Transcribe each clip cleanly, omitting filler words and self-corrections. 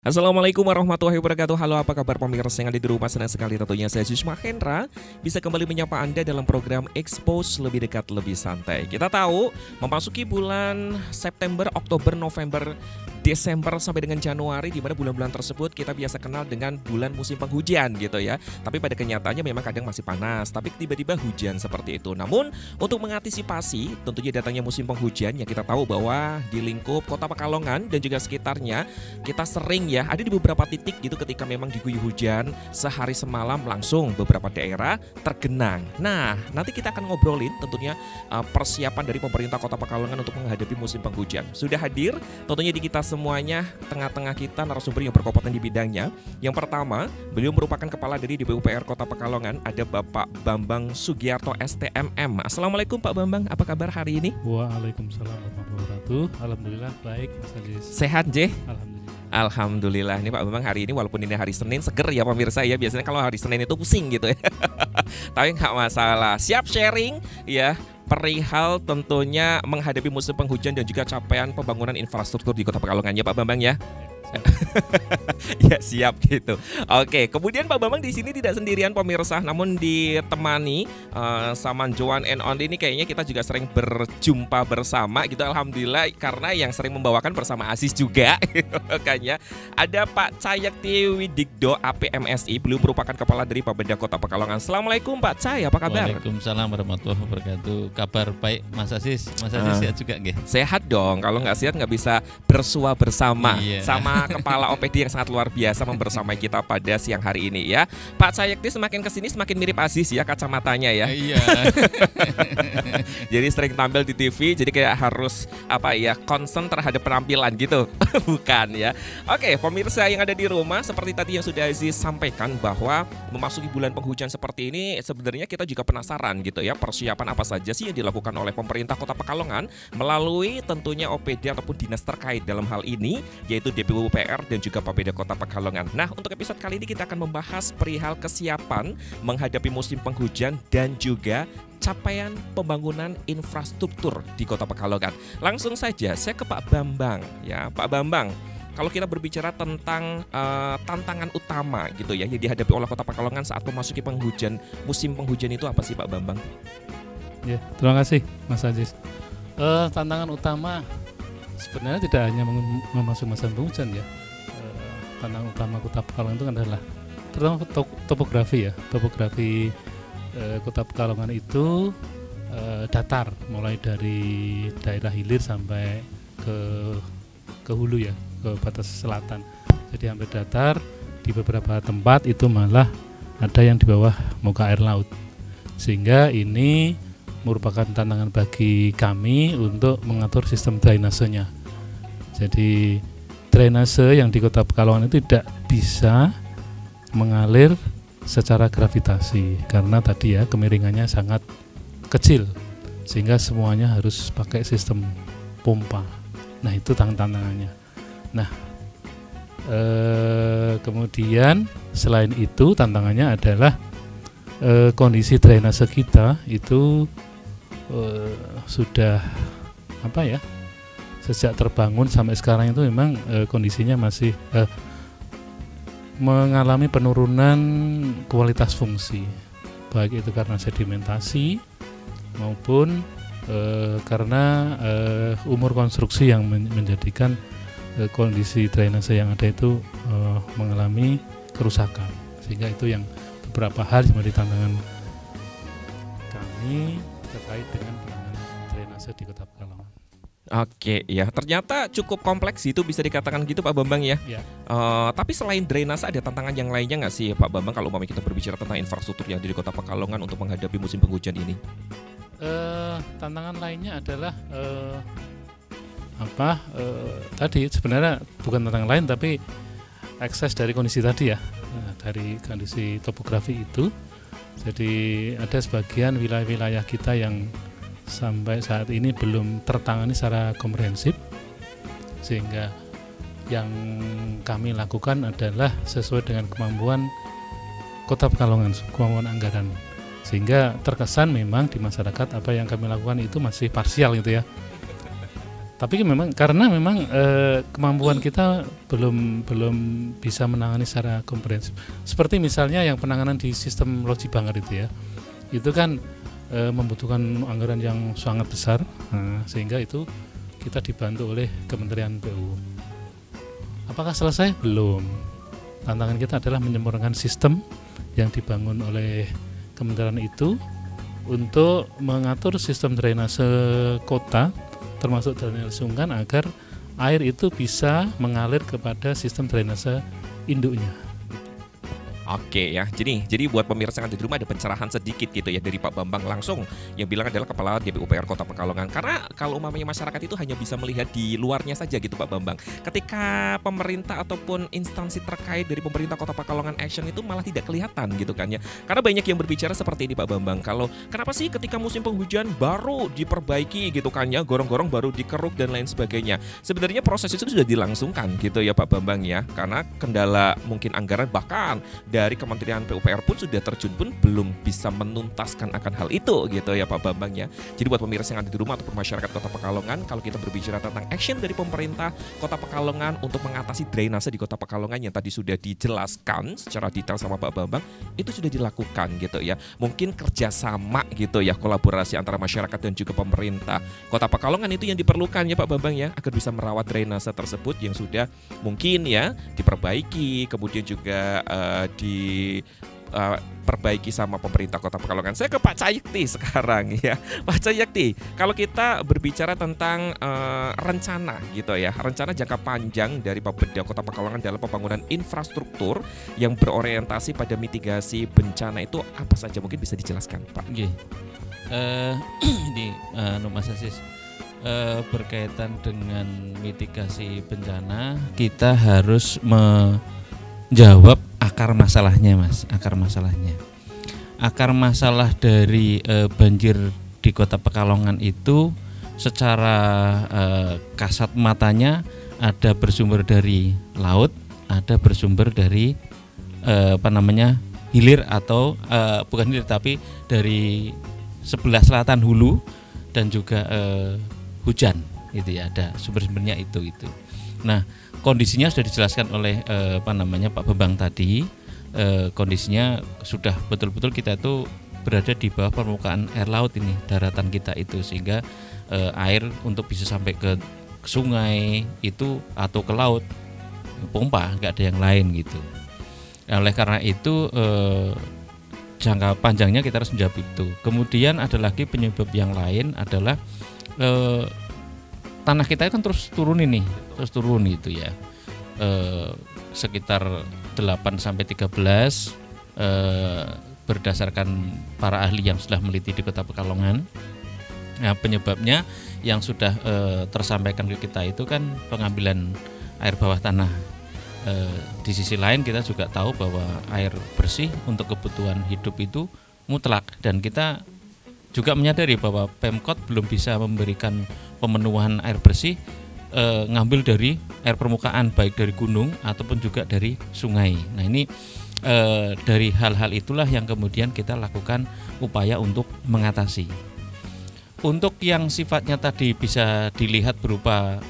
Assalamualaikum warahmatullahi wabarakatuh. Halo, apa kabar pemirsa yang ada di rumah? Senang sekali tentunya saya Jusma Hendra bisa kembali menyapa Anda dalam program Expose Lebih Dekat Lebih Santai. Kita tahu memasuki bulan September, Oktober, November, Desember sampai dengan Januari, di mana bulan-bulan tersebut kita biasa kenal dengan bulan musim penghujan gitu ya. Tapi pada kenyataannya memang kadang masih panas, tapi tiba-tiba hujan seperti itu. Namun untuk mengantisipasi tentunya datangnya musim penghujan, yang kita tahu bahwa di lingkup Kota Pekalongan dan juga sekitarnya kita sering ya ada di beberapa titik gitu ketika memang diguyur hujan sehari semalam langsung beberapa daerah tergenang. Nah, nanti kita akan ngobrolin tentunya persiapan dari pemerintah Kota Pekalongan untuk menghadapi musim penghujan. Sudah hadir tentunya di kita semuanya, tengah-tengah kita narasumber yang berkompetensi di bidangnya. Yang pertama, beliau merupakan kepala dari DPUPR Kota Pekalongan, ada Bapak Bambang Sugiarto STMM. Assalamualaikum Pak Bambang, apa kabar hari ini? Waalaikumsalam warahmatullahi wabarakatuh. Alhamdulillah baik, Mas Aziz. Sehat, J? Alhamdulillah. Alhamdulillah. Ini Pak Bambang hari ini walaupun ini hari Senin seger ya pemirsa ya. Biasanya kalau hari Senin itu pusing gitu ya. Tapi nggak masalah. Siap sharing ya perihal tentunya menghadapi musim penghujan dan juga capaian pembangunan infrastruktur di Kota Pekalongan ya Pak Bambang ya. Ya siap gitu. Oke, kemudian Pak Bambang di sini tidak sendirian pemirsa, namun ditemani sama Joan and Only. Ini kayaknya kita juga sering berjumpa bersama gitu. Alhamdulillah, karena yang sering membawakan bersama Aziz juga. Makanya ada Pak Cayakti Widikdo APMSI, beliau merupakan kepala dari Bapeda Kota Pekalongan. Assalamualaikum Pak Cay, apa kabar? Waalaikumsalam warahmatullahi wabarakatuh. Kabar baik Mas Aziz. Mas Aziz sehat juga nggih? Sehat dong. Kalau nggak sehat nggak bisa bersua bersama. Iya. Sama kepala OPD yang sangat luar biasa membersamai kita pada siang hari ini ya. Pak Cayakti semakin kesini semakin mirip Aziz ya kacamatanya ya. Iya. Jadi sering tampil di TV, jadi kayak harus apa ya, concern terhadap penampilan gitu. Bukan ya. Oke, pemirsa yang ada di rumah, seperti tadi yang sudah Aziz sampaikan bahwa memasuki bulan penghujan seperti ini, sebenarnya kita juga penasaran gitu ya, persiapan apa saja sih yang dilakukan oleh pemerintah Kota Pekalongan melalui tentunya OPD ataupun dinas terkait dalam hal ini, yaitu DPUPR dan juga Bapeda Kota Pekalongan. Nah, untuk episode kali ini kita akan membahas perihal kesiapan menghadapi musim penghujan dan juga capaian pembangunan infrastruktur di Kota Pekalongan. Langsung saja saya ke Pak Bambang ya. Pak Bambang, kalau kita berbicara tentang tantangan utama gitu ya yang dihadapi oleh Kota Pekalongan saat memasuki musim penghujan itu apa sih Pak Bambang? Ya, terima kasih Mas Aziz. Tantangan utama sebenarnya tidak hanya memasuki masa penghujan ya. Tantangan utama Kota Pekalongan itu adalah terutama topografi ya. Topografi Kota Pekalongan itu datar, mulai dari daerah hilir sampai ke hulu ya, ke batas selatan. Jadi hampir datar, di beberapa tempat itu malah ada yang di bawah muka air laut. Sehingga ini merupakan tantangan bagi kami untuk mengatur sistem drainasenya. Jadi drainase yang di Kota Pekalongan itu tidak bisa mengalir secara gravitasi karena tadi ya kemiringannya sangat kecil sehingga semuanya harus pakai sistem pompa. Nah, itu tantangannya. Nah, kemudian selain itu tantangannya adalah kondisi drainase kita itu sudah apa ya, sejak terbangun sampai sekarang itu memang kondisinya masih mengalami penurunan kualitas fungsi, baik itu karena sedimentasi maupun karena umur konstruksi yang menjadikan kondisi drainase yang ada itu mengalami kerusakan. Sehingga itu yang beberapa hal yang menjadi tantangan kami terkait dengan penanganan drainase di Kota Pekalongan. Oke ya, ternyata cukup kompleks itu bisa dikatakan gitu Pak Bambang ya. Ya. Tapi selain drainase ada tantangan yang lainnya nggak sih Pak Bambang kalau umpamanya kita berbicara tentang infrastruktur yang ada di Kota Pekalongan untuk menghadapi musim penghujan ini? Tantangan lainnya adalah tadi sebenarnya bukan tantangan lain tapi akses dari kondisi tadi ya, dari kondisi topografi itu. Jadi ada sebagian wilayah-wilayah kita yang sampai saat ini belum tertangani secara komprehensif, sehingga yang kami lakukan adalah sesuai dengan kemampuan Kota Pekalongan, kemampuan anggaran, sehingga terkesan memang di masyarakat apa yang kami lakukan itu masih parsial gitu ya. Tapi memang karena memang kemampuan kita belum bisa menangani secara komprehensif. Seperti misalnya yang penanganan di sistem Loji Banggar itu ya, itu kan membutuhkan anggaran yang sangat besar, sehingga itu kita dibantu oleh Kementerian PU. Apakah selesai? Belum. Tantangan kita adalah menyempurnakan sistem yang dibangun oleh kementerian itu untuk mengatur sistem drainase kota, termasuk drainase sungai, agar air itu bisa mengalir kepada sistem drainase induknya. Oke ya, jadi buat pemirsa yang ada di rumah ada pencerahan sedikit gitu ya dari Pak Bambang langsung yang bilang adalah Kepala DPUPR Kota Pekalongan. Karena kalau umpamanya masyarakat itu hanya bisa melihat di luarnya saja gitu Pak Bambang. Ketika pemerintah ataupun instansi terkait dari pemerintah Kota Pekalongan action itu malah tidak kelihatan gitu kan ya. Karena banyak yang berbicara seperti ini Pak Bambang. Kalau kenapa sih ketika musim penghujan baru diperbaiki gitu kan ya, gorong-gorong baru dikeruk dan lain sebagainya. Sebenarnya proses itu sudah dilangsungkan gitu ya Pak Bambang ya. Karena kendala mungkin anggaran bahkan dari Kementerian PUPR pun sudah terjun pun belum bisa menuntaskan akan hal itu gitu ya Pak Bambang ya. Jadi buat pemirsa yang ada di rumah ataupun masyarakat Kota Pekalongan, kalau kita berbicara tentang action dari pemerintah Kota Pekalongan untuk mengatasi drainase di Kota Pekalongan yang tadi sudah dijelaskan secara detail sama Pak Bambang, itu sudah dilakukan gitu ya. Mungkin kerjasama gitu ya, kolaborasi antara masyarakat dan juga pemerintah Kota Pekalongan itu yang diperlukan ya Pak Bambang ya, agar bisa merawat drainase tersebut yang sudah mungkin ya diperbaiki, kemudian juga diperbaiki sama pemerintah Kota Pekalongan. Saya ke Pak Cayekti sekarang ya. Pak Cayekti, kalau kita berbicara tentang rencana gitu ya, rencana jangka panjang dari Bapeda Kota Pekalongan dalam pembangunan infrastruktur yang berorientasi pada mitigasi bencana itu apa saja, mungkin bisa dijelaskan Pak? Nggih. Ini Mas Aziz, berkaitan dengan mitigasi bencana, kita harus menjawab akar masalahnya Mas, akar masalah dari banjir di Kota Pekalongan itu secara kasat matanya ada bersumber dari laut, ada bersumber dari hilir atau bukan hilir tapi dari sebelah selatan hulu dan juga hujan itu ya, ada sumber-sumbernya itu. Nah, kondisinya sudah dijelaskan oleh Pak Bambang tadi. Kondisinya sudah betul-betul kita itu berada di bawah permukaan air laut ini, daratan kita itu, sehingga air untuk bisa sampai ke sungai itu atau ke laut pompa, nggak ada yang lain gitu. Oleh karena itu jangka panjangnya kita harus menjawab itu. Kemudian ada lagi penyebab yang lain adalah tanah kita kan terus turun itu ya, sekitar 8-13 berdasarkan para ahli yang sudah meneliti di Kota Pekalongan. Nah, penyebabnya yang sudah tersampaikan ke kita itu kan pengambilan air bawah tanah. Di sisi lain kita juga tahu bahwa air bersih untuk kebutuhan hidup itu mutlak, dan kita juga menyadari bahwa Pemkot belum bisa memberikan pemenuhan air bersih ngambil dari air permukaan, baik dari gunung ataupun juga dari sungai. Nah, ini dari hal-hal itulah yang kemudian kita lakukan upaya untuk mengatasi. Untuk yang sifatnya tadi bisa dilihat berupa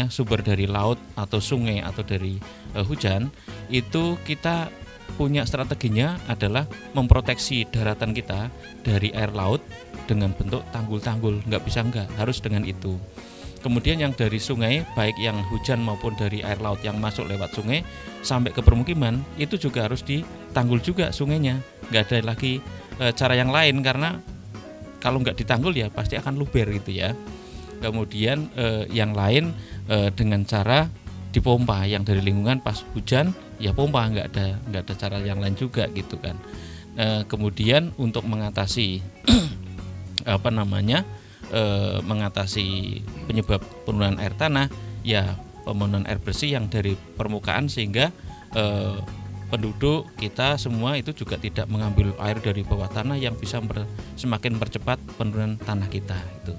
sumber dari laut atau sungai atau dari hujan, itu kita punya strateginya adalah memproteksi daratan kita dari air laut dengan bentuk tanggul-tanggul, harus dengan itu. Kemudian yang dari sungai, baik yang hujan maupun dari air laut yang masuk lewat sungai sampai ke permukiman, itu juga harus ditanggul juga sungainya. Nggak ada lagi cara yang lain, karena kalau nggak ditanggul ya pasti akan luber gitu ya. Kemudian yang lain dengan cara dipompa, yang dari lingkungan pas hujan ya pompa, nggak ada cara yang lain juga gitu kan. Kemudian untuk mengatasi mengatasi penyebab penurunan air tanah, ya pemenuhan air bersih yang dari permukaan, sehingga penduduk kita semua itu juga tidak mengambil air dari bawah tanah yang bisa semakin mempercepat penurunan tanah kita itu.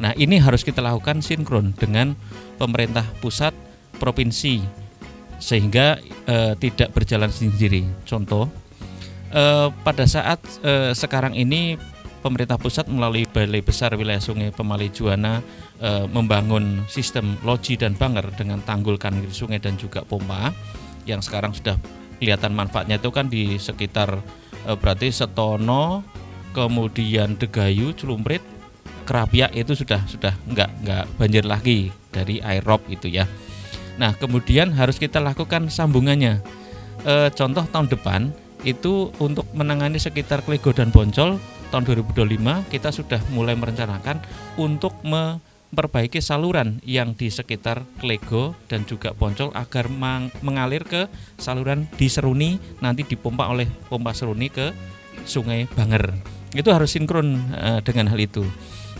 Nah, ini harus kita lakukan sinkron dengan pemerintah pusat, provinsi, sehingga tidak berjalan sendiri. Contoh, pada saat sekarang ini pemerintah pusat melalui Balai Besar Wilayah Sungai Pemali Juwana membangun sistem loji dan banger dengan tanggul kanan kiri sungai dan juga pompa yang sekarang sudah kelihatan manfaatnya itu kan di sekitar berarti Setono, kemudian Degayu, Celumprit, Kerapiak itu sudah nggak banjir lagi dari air rob itu ya. Nah kemudian harus kita lakukan sambungannya. Contoh tahun depan itu untuk menangani sekitar Klego dan Boncol tahun 2025 kita sudah mulai merencanakan untuk memperbaiki saluran yang di sekitar Klego dan juga Boncol agar mengalir ke saluran di Seruni, nanti dipompa oleh pompa Seruni ke Sungai Banger. Itu harus sinkron dengan hal itu.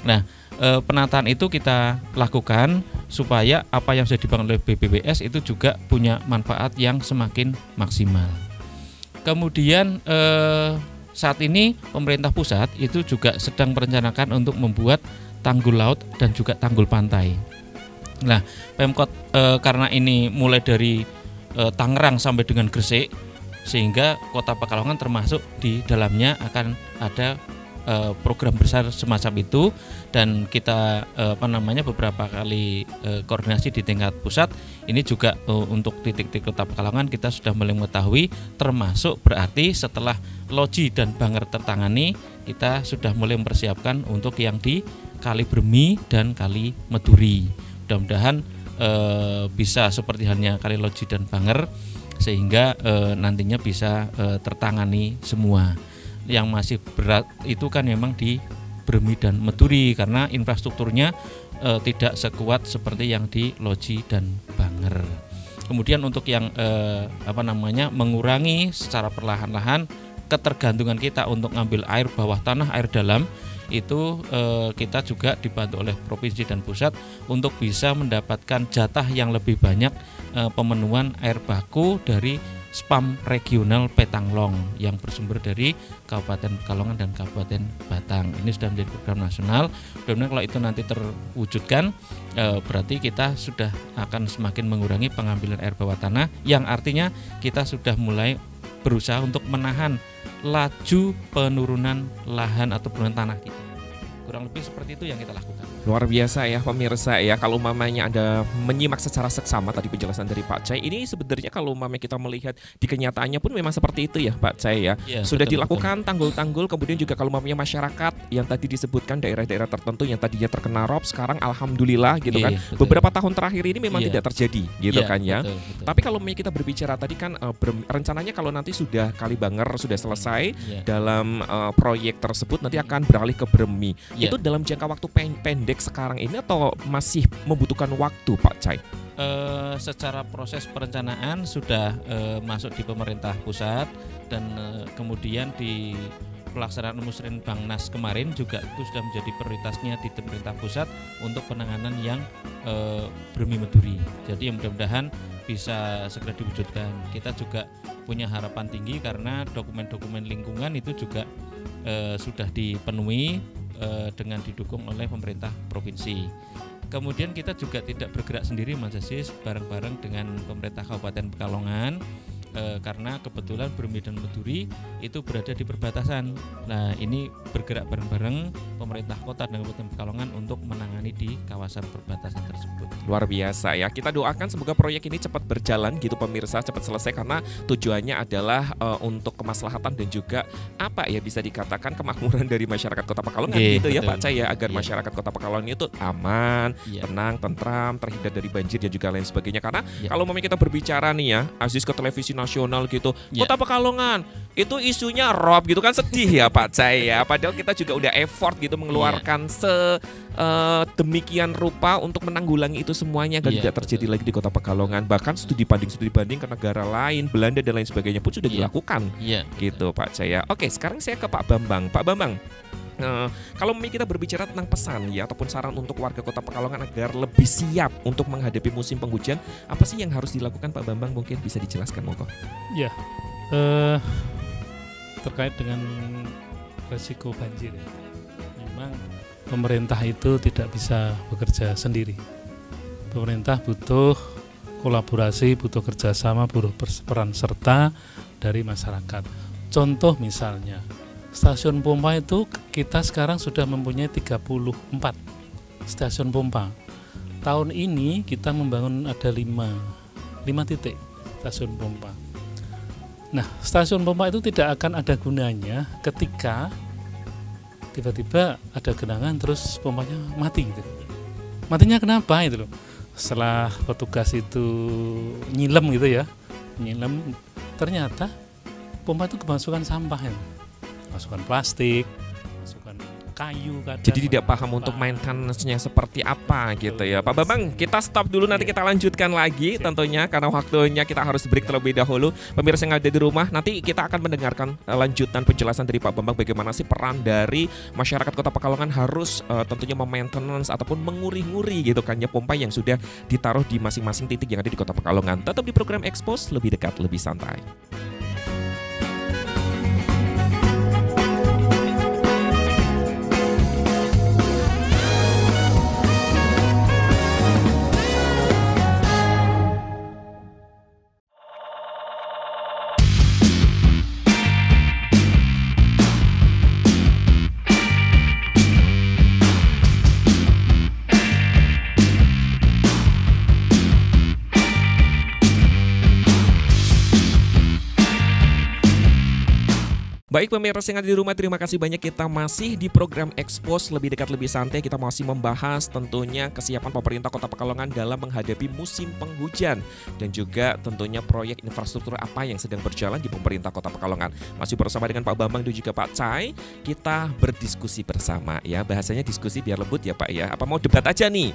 Nah, penataan itu kita lakukan supaya apa yang sudah dibangun oleh BPWS itu juga punya manfaat yang semakin maksimal. Kemudian saat ini pemerintah pusat itu juga sedang merencanakan untuk membuat tanggul laut dan juga tanggul pantai. Nah, Pemkot karena ini mulai dari Tangerang sampai dengan Gresik, sehingga Kota Pekalongan termasuk di dalamnya akan ada program besar semacam itu, dan kita beberapa kali koordinasi di tingkat pusat. Ini juga untuk titik-titik Kota Pekalongan kita sudah mulai mengetahui, termasuk berarti setelah loji dan banger tertangani kita sudah mulai mempersiapkan untuk yang di Kali Bermi dan Kali Meduri. Mudah-mudahan bisa seperti halnya Kali Loji dan Banger, sehingga nantinya bisa tertangani semua. Yang masih berat itu kan memang di Bermi dan Meduri karena infrastrukturnya tidak sekuat seperti yang di Loji dan Banger. Kemudian untuk yang mengurangi secara perlahan-lahan ketergantungan kita untuk ngambil air bawah tanah, air dalam, itu kita juga dibantu oleh provinsi dan pusat untuk bisa mendapatkan jatah yang lebih banyak pemenuhan air baku dari SPAM regional Petanglong yang bersumber dari Kabupaten Pekalongan dan Kabupaten Batang. Ini sudah menjadi program nasional. Mudah-mudahan kalau itu nanti terwujudkan, berarti kita sudah akan semakin mengurangi pengambilan air bawah tanah, yang artinya kita sudah mulai berusaha untuk menahan laju penurunan lahan atau penurunan tanah kita. Kurang lebih seperti itu yang kita lakukan. Luar biasa ya pemirsa ya, kalau mamanya Anda menyimak secara seksama tadi penjelasan dari Pak Cai, ini sebenarnya kalau mamanya kita melihat di kenyataannya pun memang seperti itu ya Pak Cai ya. Sudah dilakukan tanggul-tanggul, kemudian juga kalau mamanya masyarakat yang tadi disebutkan daerah-daerah tertentu yang tadinya terkena rob, sekarang alhamdulillah gitu kan. Beberapa tahun terakhir ini memang tidak terjadi gitu kan ya. Betul. Tapi kalau mamanya kita berbicara tadi kan rencananya kalau nanti sudah Kali Banger sudah selesai dalam proyek tersebut, nanti akan beralih ke Bermi. Itu dalam jangka waktu pendek sekarang ini atau masih membutuhkan waktu Pak Cai? Secara proses perencanaan sudah masuk di pemerintah pusat, dan kemudian di pelaksanaan musren Bangnas kemarin juga itu sudah menjadi prioritasnya di pemerintah pusat untuk penanganan yang Bermi Meduri. Jadi mudah-mudahan bisa segera diwujudkan. Kita juga punya harapan tinggi karena dokumen-dokumen lingkungan itu juga sudah dipenuhi dengan didukung oleh pemerintah provinsi. Kemudian kita juga tidak bergerak sendiri Mas Aziz, bareng-bareng dengan pemerintah Kabupaten Pekalongan, karena kebetulan Bermi dan Meduri itu berada di perbatasan. Nah ini bergerak bareng-bareng pemerintah kota dan Kabupaten Pekalongan untuk menangani di kawasan perbatasan tersebut. Luar biasa ya, kita doakan semoga proyek ini cepat berjalan gitu pemirsa, cepat selesai, karena tujuannya adalah untuk kemaslahatan dan juga apa ya bisa dikatakan kemakmuran dari masyarakat Kota Pekalongan gitu ya Pak Cai ya, agar masyarakat Kota Pekalongan itu aman, tenang, tentram, terhindar dari banjir dan juga lain sebagainya. Karena kalau mau kita berbicara nih ya Aziz ke televisi nasional gitu, Kota Pekalongan itu isunya rob gitu kan, sedih ya Pak Cai ya. Padahal kita juga udah effort gitu mengeluarkan demikian rupa untuk menanggulangi itu semuanya agar tidak terjadi lagi di Kota Pekalongan. Bahkan studi banding ke negara lain, Belanda dan lain sebagainya pun sudah dilakukan gitu Pak Cai ya. Oke, sekarang saya ke Pak Bambang. Pak Bambang, kalau kita berbicara tentang pesan ya ataupun saran untuk warga Kota Pekalongan agar lebih siap untuk menghadapi musim penghujan, apa sih yang harus dilakukan Pak Bambang? Mungkin bisa dijelaskan monggo. Ya, terkait dengan resiko banjir ya. Memang pemerintah itu tidak bisa bekerja sendiri. Pemerintah butuh kolaborasi, butuh kerjasama, butuh peran serta dari masyarakat. Contoh misalnya stasiun pompa itu kita sekarang sudah mempunyai 34 stasiun pompa. Tahun ini kita membangun ada 5 titik stasiun pompa. Nah, stasiun pompa itu tidak akan ada gunanya ketika tiba-tiba ada genangan terus pompanya mati gitu. Matinya kenapa itu loh? Setelah petugas itu nyilem gitu ya, ternyata pompa itu kemasukan sampah ya. Masukan plastik, masukan kayu kadang. Jadi tidak paham untuk maintenance-nya seperti apa gitu ya Pak Bambang. Kita stop dulu, nanti kita lanjutkan lagi tentunya karena waktunya kita harus break terlebih dahulu. Pemirsa yang ada di rumah, nanti kita akan mendengarkan lanjutan penjelasan dari Pak Bambang bagaimana sih peran dari masyarakat Kota Pekalongan harus tentunya memaintenance ataupun menguri-nguri gitu kan ya pompa yang sudah ditaruh di masing-masing titik yang ada di Kota Pekalongan. Tetap di program Expose, lebih dekat, lebih santai. Baik pemirsa yang ada di rumah, terima kasih banyak. Kita masih di program Expose, lebih dekat lebih santai. Kita masih membahas tentunya kesiapan pemerintah Kota Pekalongan dalam menghadapi musim penghujan dan juga tentunya proyek infrastruktur apa yang sedang berjalan di pemerintah Kota Pekalongan. Masih bersama dengan Pak Bambang dan juga Pak Cai. Kita berdiskusi bersama ya. Bahasanya diskusi biar lembut ya Pak ya. Apa mau debat aja nih?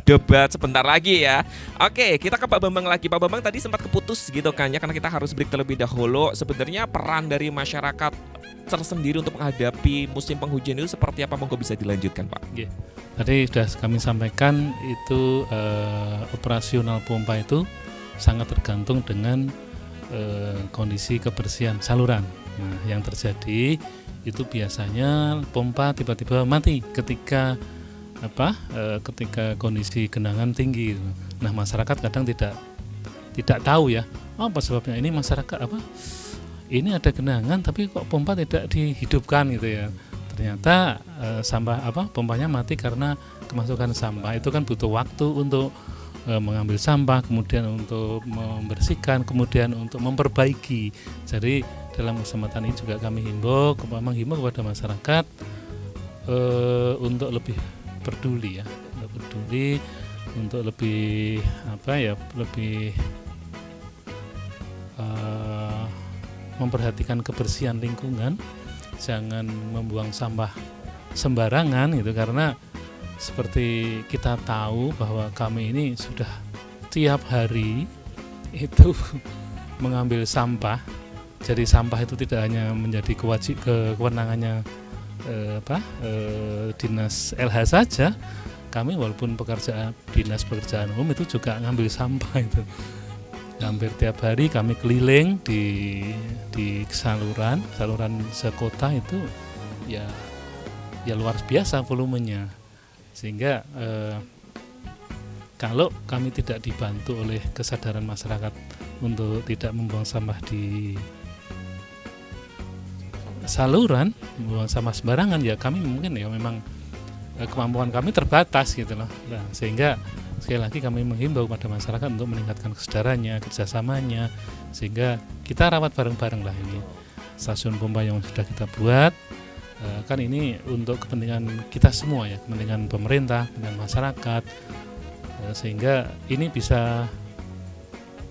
Debat sebentar lagi ya. Oke, kita ke Pak Bambang lagi. Pak Bambang tadi sempat keputus gitu kan ya, karena kita harus break terlebih dahulu. Sebenarnya peran dari masyarakat tersendiri untuk menghadapi musim penghujan itu seperti apa? Monggo bisa dilanjutkan Pak. Tadi sudah kami sampaikan itu operasional pompa itu sangat tergantung dengan kondisi kebersihan saluran. Nah, yang terjadi itu biasanya pompa tiba-tiba mati ketika ketika kondisi genangan tinggi. Nah, masyarakat kadang tidak tahu ya apa sebabnya. Ini masyarakat ini ada genangan tapi kok pompa tidak dihidupkan gitu ya. Ternyata pompanya mati karena kemasukan sampah. Itu kan butuh waktu untuk mengambil sampah, kemudian untuk membersihkan, kemudian untuk memperbaiki. Jadi dalam kesempatan ini juga kami himbau kepada masyarakat untuk lebih peduli ya, untuk lebih memperhatikan kebersihan lingkungan, jangan membuang sampah sembarangan gitu, karena seperti kita tahu bahwa kami ini sudah tiap hari itu mengambil sampah. Jadi sampah itu tidak hanya menjadi kewenangannya dinas LH saja. Kami walaupun dinas pekerjaan umum itu juga ngambil sampah itu. Hampir tiap hari kami keliling di saluran sekota itu ya luar biasa volumenya, sehingga kalau kami tidak dibantu oleh kesadaran masyarakat untuk tidak membuang sampah di saluran, membuang sampah sembarangan, ya kami mungkin ya memang kemampuan kami terbatas gitu loh. Nah, sehingga sekali lagi kami menghimbau kepada masyarakat untuk meningkatkan kesadarannya, kerjasamanya, sehingga kita rawat bareng-bareng lah ini stasiun pompa yang sudah kita buat. Kan ini untuk kepentingan kita semua ya, kepentingan pemerintah, kepentingan masyarakat, sehingga ini bisa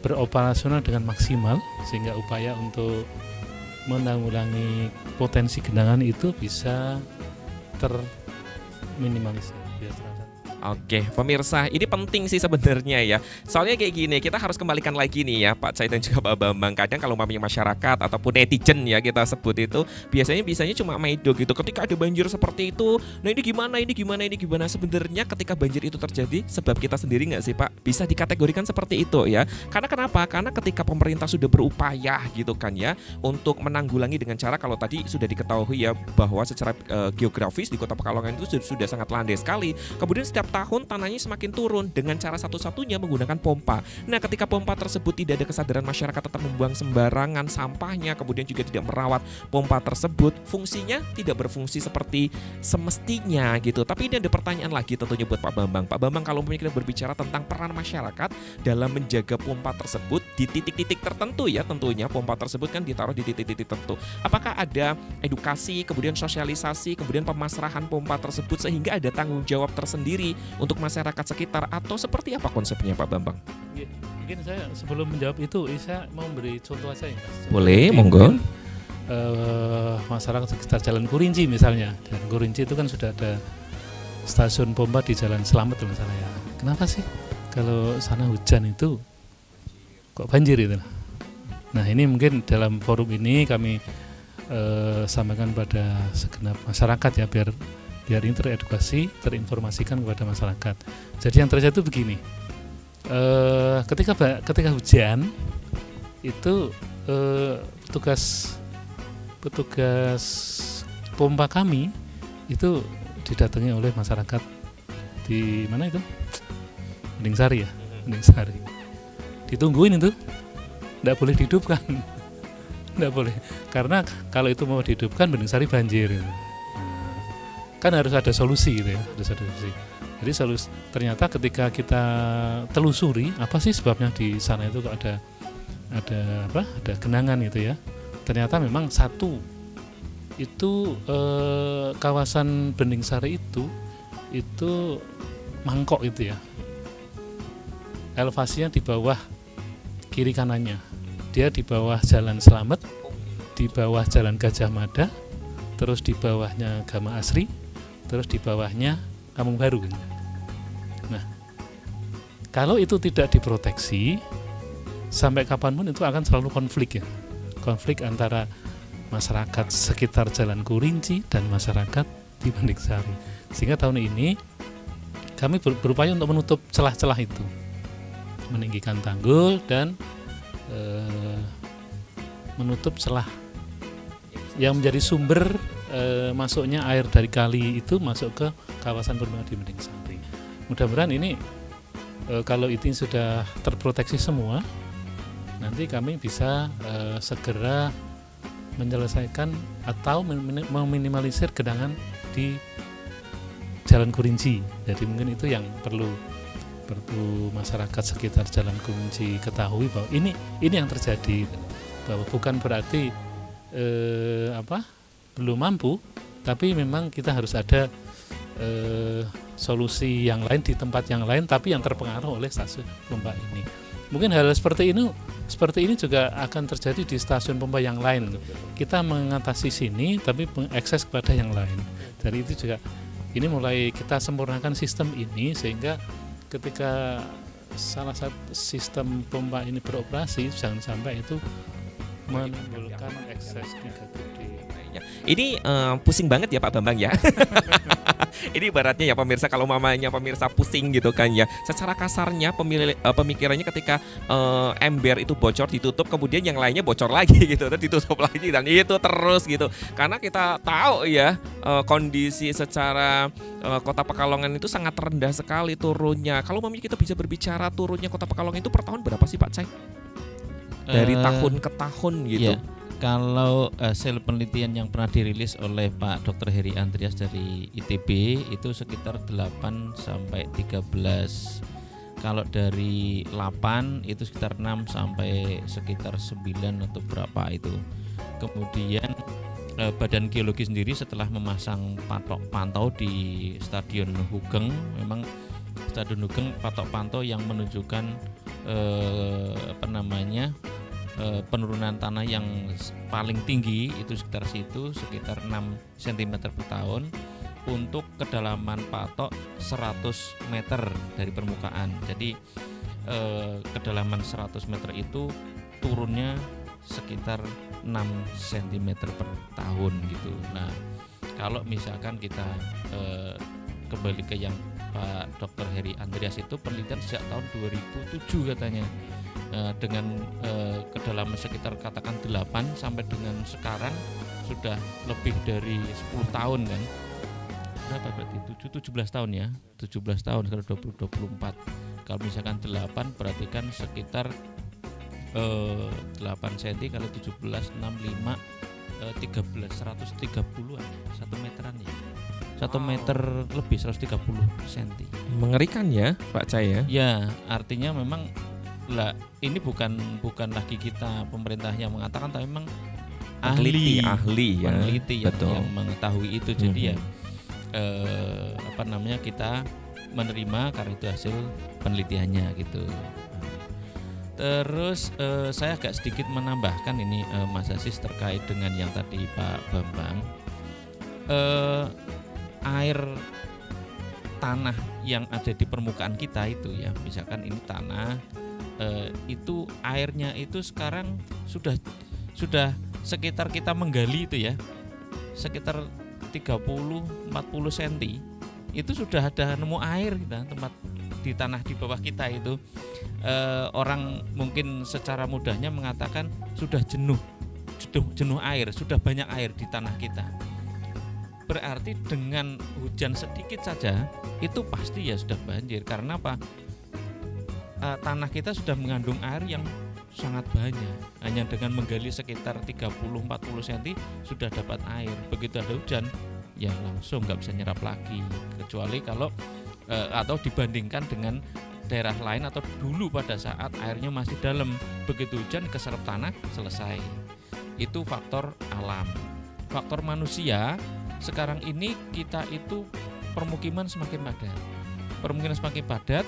beroperasional dengan maksimal, sehingga upaya untuk menanggulangi potensi genangan itu bisa terminimalisir. Oke, pemirsa, ini penting sih sebenarnya ya. Soalnya kayak gini, kita harus kembalikan lagi nih ya Pak Cai dan juga Pak Bambang. Kadang kalau mamanya masyarakat ataupun netizen ya kita sebut itu, biasanya cuma maido gitu. Ketika ada banjir seperti itu, nah ini gimana? Sebenarnya ketika banjir itu terjadi, sebab kita sendiri nggak sih Pak? Bisa dikategorikan seperti itu ya. Karena kenapa? Karena ketika pemerintah sudah berupaya gitu kan ya, untuk menanggulangi dengan cara, kalau tadi sudah diketahui ya, bahwa secara geografis di Kota Pekalongan itu sudah sangat landai sekali. Kemudian setiap tahun tanahnya semakin turun dengan cara satu-satunya menggunakan pompa. Nah, ketika pompa tersebut tidak ada kesadaran masyarakat tetap membuang sembarangan sampahnya, kemudian juga tidak merawat pompa tersebut, fungsinya tidak berfungsi seperti semestinya gitu. Tapi ini ada pertanyaan lagi tentunya buat Pak Bambang. Pak Bambang, kalau kita berbicara tentang peran masyarakat dalam menjaga pompa tersebut di titik-titik tertentu ya, tentunya pompa tersebut kan ditaruh di titik-titik tertentu. Apakah ada edukasi, kemudian sosialisasi, kemudian pemasrahan pompa tersebut sehingga ada tanggung jawab tersendiri untuk masyarakat sekitar, atau seperti apa konsepnya Pak Bambang? Mungkin saya sebelum menjawab itu saya mau beri contoh aja ya, Mas. Boleh, monggo. Masyarakat sekitar Jalan Kurinci misalnya, dan Kurinci itu kan sudah ada stasiun pompa di Jalan Selamat kalau misalnya ya. Kenapa sih kalau sana hujan itu kok banjir itu? Nah, ini mungkin dalam forum ini kami sampaikan pada segenap masyarakat ya, biar ini teredukasi, terinformasikan kepada masyarakat. Jadi yang terjadi itu begini, ketika hujan itu petugas pompa kami itu didatangi oleh masyarakat di mana itu, Bening Sari ya, Bening Sari. Ditungguin itu, tidak boleh dihidupkan. Tidak boleh, karena kalau itu mau dihidupkan Bening Sari banjir gitu. Kan harus ada solusi gitu ya, harus ada solusi. Jadi ternyata ketika kita telusuri apa sih sebabnya di sana itu kok ada genangan gitu ya. Ternyata memang satu itu kawasan Bening Sari itu mangkok itu ya. Elevasinya di bawah kiri kanannya. Dia di bawah Jalan Selamat, di bawah Jalan Gajah Mada, terus di bawahnya Gama Asri, terus di bawahnya Kampung Baru. Nah, kalau itu tidak diproteksi, sampai kapanpun itu akan selalu konflik ya. Konflik antara masyarakat sekitar Jalan Kurinci dan masyarakat di Bening Sari. Sehingga tahun ini kami berupaya untuk menutup celah-celah itu, meninggikan tanggul dan menutup celah yang menjadi sumber masuknya air dari kali itu masuk ke kawasan permukiman di Bening Sari. Mudah-mudahan ini kalau itu sudah terproteksi semua, nanti kami bisa segera menyelesaikan atau meminimalisir genangan di Jalan Kurinci. Jadi mungkin itu yang perlu masyarakat sekitar Jalan Kurinci ketahui, bahwa ini yang terjadi, bahwa bukan berarti belum mampu, tapi memang kita harus ada solusi yang lain di tempat yang lain, tapi yang terpengaruh oleh stasiun pompa ini. Mungkin hal seperti ini juga akan terjadi di stasiun pompa yang lain. Kita mengatasi sini, tapi mengakses kepada yang lain. Jadi itu juga ini mulai kita sempurnakan sistem ini, sehingga ketika salah satu sistem pompa ini beroperasi, jangan sampai itu menimbulkan ekses negatif di. Ini pusing banget ya Pak Bambang ya. Ini ibaratnya ya pemirsa, kalau mamanya pemirsa pusing gitu kan ya. Secara kasarnya pemikirannya ketika ember itu bocor ditutup, kemudian yang lainnya bocor lagi gitu, terus ditutup lagi, dan itu terus gitu. Karena kita tahu ya kondisi secara Kota Pekalongan itu sangat rendah sekali turunnya. Kalau kita bisa berbicara turunnya Kota Pekalongan itu per tahun berapa sih Pak Cai? Dari tahun ke tahun gitu. Iya. Kalau hasil penelitian yang pernah dirilis oleh Pak Dr. Heri Andreas dari ITB itu sekitar 8 sampai 13. Kalau dari 8 itu sekitar 6 sampai sekitar 9 atau berapa itu. Kemudian Badan Geologi sendiri setelah memasang patok pantau di Stadion Hugeng, memang Stadion Hugeng patok pantau yang menunjukkan penurunan tanah yang paling tinggi itu sekitar 6 cm per tahun, untuk kedalaman patok 100 meter dari permukaan. Jadi kedalaman 100 meter itu turunnya sekitar 6 cm per tahun gitu. Nah, kalau misalkan kita kembali ke yang Pak Dr. Heri Andreas, itu penelitian sejak tahun 2007 katanya, dengan kedalaman sekitar katakan 8 sampai dengan sekarang sudah lebih dari 10 tahun kan. berapa berarti 17 tahun ya, 17 tahun kalau 2024. Kalau misalkan 8 berarti kan sekitar 8 cm kali 17 65 13 130-an 1 meteran ya. 1 meter lebih 130 cm. Mengerikan ya Pak Cai ya. Ya, artinya memang lah ini bukan lagi kita pemerintah yang mengatakan, tapi memang ahli ya. peneliti Betul. yang mengetahui itu. Jadi ya kita menerima karena itu hasil penelitiannya gitu. Terus saya agak sedikit menambahkan ini Mas Aziz terkait dengan yang tadi Pak Bambang, air tanah yang ada di permukaan kita itu ya, misalkan ini tanah itu airnya itu sekarang sudah sekitar kita menggali itu ya, sekitar 30-40 cm itu sudah ada nemu air kita tempat di tanah di bawah kita itu. Orang mungkin secara mudahnya mengatakan sudah jenuh air, sudah banyak air di tanah kita. Berarti dengan hujan sedikit saja itu pasti ya sudah banjir. Karena apa? Tanah kita sudah mengandung air yang sangat banyak. Hanya dengan menggali sekitar 30-40 cm sudah dapat air. Begitu ada hujan ya langsung nggak bisa nyerap lagi, kecuali kalau atau dibandingkan dengan daerah lain atau dulu pada saat airnya masih dalam, begitu hujan keserap tanah selesai. Itu faktor alam. Faktor manusia, sekarang ini kita itu permukiman semakin padat,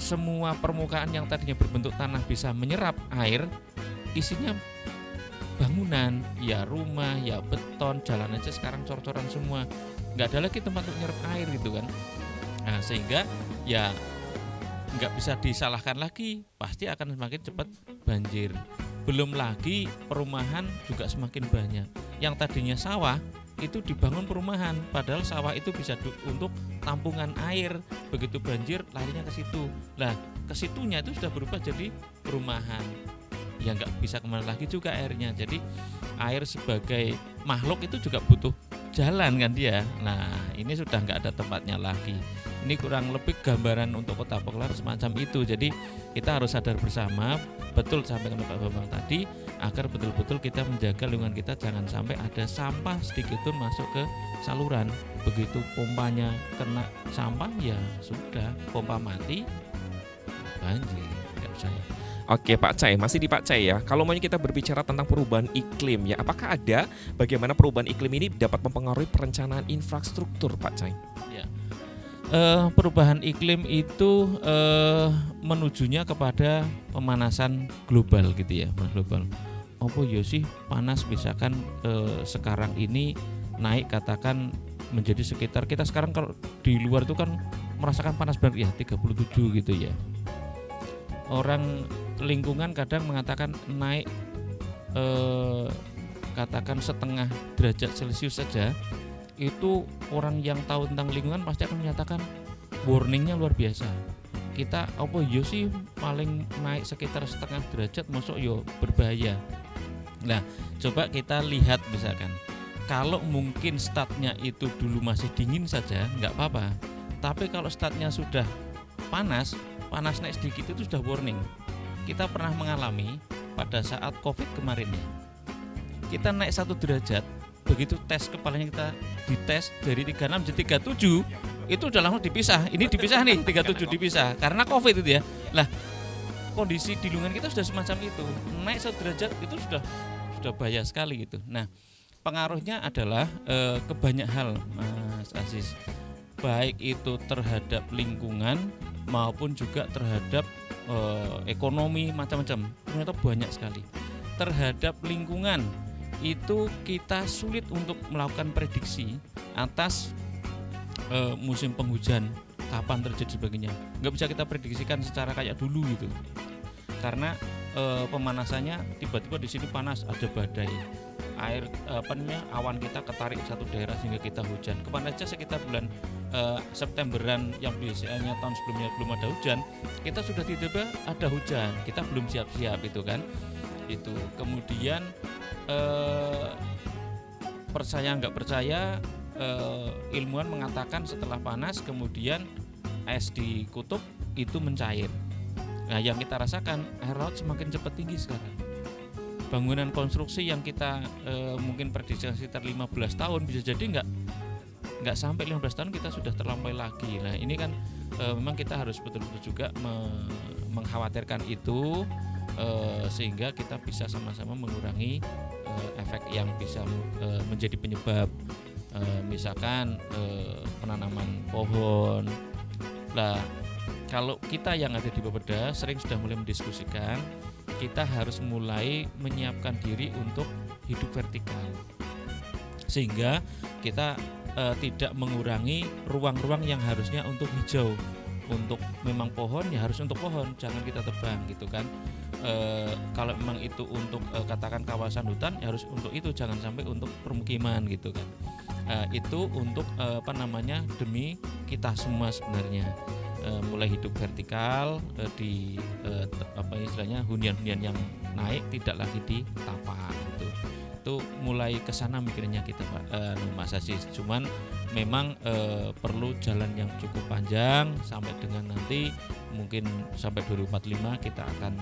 semua permukaan yang tadinya berbentuk tanah bisa menyerap air, isinya bangunan, ya rumah, ya beton, jalan aja sekarang cor-coran semua, nggak ada lagi tempat untuk nyerap air gitu kan. Nah, sehingga ya nggak bisa disalahkan lagi, pasti akan semakin cepat banjir. Belum lagi perumahan juga semakin banyak. Yang tadinya sawah itu dibangun perumahan, padahal sawah itu bisa untuk tampungan air. Begitu banjir larinya ke situ. Lah, ke situnya itu sudah berubah jadi perumahan. Ya nggak bisa kemana lagi juga airnya. Jadi air sebagai makhluk itu juga butuh jalan kan dia. Nah, ini sudah nggak ada tempatnya lagi. Ini kurang lebih gambaran untuk Kota Peklar semacam itu. Jadi kita harus sadar bersama, betul sampaikan Pak Bambang tadi, agar betul-betul kita menjaga lingkungan kita, jangan sampai ada sampah sedikit pun masuk ke saluran. Begitu pompanya kena sampah ya sudah, pompa mati, banjir. Nggak bisa ya. Oke Pak Cai, masih di Pak Cai ya. Kalau mau kita berbicara tentang perubahan iklim ya, apakah ada bagaimana perubahan iklim ini dapat mempengaruhi perencanaan infrastruktur Pak Cai? Ya. Perubahan iklim itu menujunya kepada pemanasan global gitu ya, global. Apa ya sih panas misalkan sekarang ini naik katakan menjadi sekitar, kita sekarang kalau di luar itu kan merasakan panas banget ya 37 gitu ya. Orang lingkungan kadang mengatakan naik katakan setengah derajat Celcius saja, itu orang yang tahu tentang lingkungan pasti akan menyatakan warningnya luar biasa. Kita apa yo sih paling naik sekitar setengah derajat, masuk yo berbahaya. Nah, coba kita lihat misalkan, kalau mungkin statnya itu dulu masih dingin saja nggak apa-apa, tapi kalau statnya sudah panas naik sedikit itu sudah warning. Kita pernah mengalami pada saat COVID kemarin ya, kita naik 1 derajat, begitu tes kepalanya kita dites dari 36 jadi 37, itu udah langsung dipisah. Ini dipisah nih, 37 dipisah karena COVID itu ya. Lah, kondisi di lingkungan kita sudah semacam itu. Naik 1 derajat itu sudah bahaya sekali gitu. Nah, pengaruhnya adalah ke banyak hal Mas Aziz. Baik itu terhadap lingkungan maupun juga terhadap ekonomi, macam-macam. Ternyata banyak sekali. Terhadap lingkungan itu kita sulit untuk melakukan prediksi atas musim penghujan, kapan terjadi sebagainya. Nggak bisa kita prediksikan secara kayak dulu gitu. Karena pemanasannya tiba-tiba di sini panas, ada badai, air awan kita ketarik satu daerah sehingga kita hujan. Kemarin aja sekitar bulan Septemberan yang biasanya tahun sebelumnya belum ada hujan, kita sudah tiba-tiba ada hujan, kita belum siap-siap itu kan. Itu kemudian percaya nggak percaya, ilmuwan mengatakan setelah panas kemudian es di kutub itu mencair. Nah, yang kita rasakan air laut semakin cepat tinggi sekarang. Bangunan konstruksi yang kita mungkin prediksi sekitar 15 tahun bisa jadi nggak sampai 15 tahun kita sudah terlampaui lagi. Nah, ini kan memang kita harus betul-betul juga mengkhawatirkan itu sehingga kita bisa sama-sama mengurangi efek yang bisa menjadi penyebab misalkan penanaman pohon. Nah, kalau kita yang ada di Bapeda sering sudah mulai mendiskusikan, kita harus mulai menyiapkan diri untuk hidup vertikal, sehingga kita tidak mengurangi ruang-ruang yang harusnya untuk hijau. Untuk memang pohon ya harus untuk pohon, jangan kita tebang gitu kan. Kalau memang itu untuk katakan kawasan hutan ya harus untuk itu, jangan sampai untuk permukiman gitu kan. Itu untuk demi kita semua sebenarnya. Mulai hidup vertikal di istilahnya hunian-hunian yang naik tidak lagi di tapak gitu. Itu mulai kesana mikirnya kita Mas Aziz. Cuman memang perlu jalan yang cukup panjang sampai dengan nanti mungkin sampai 2045 kita akan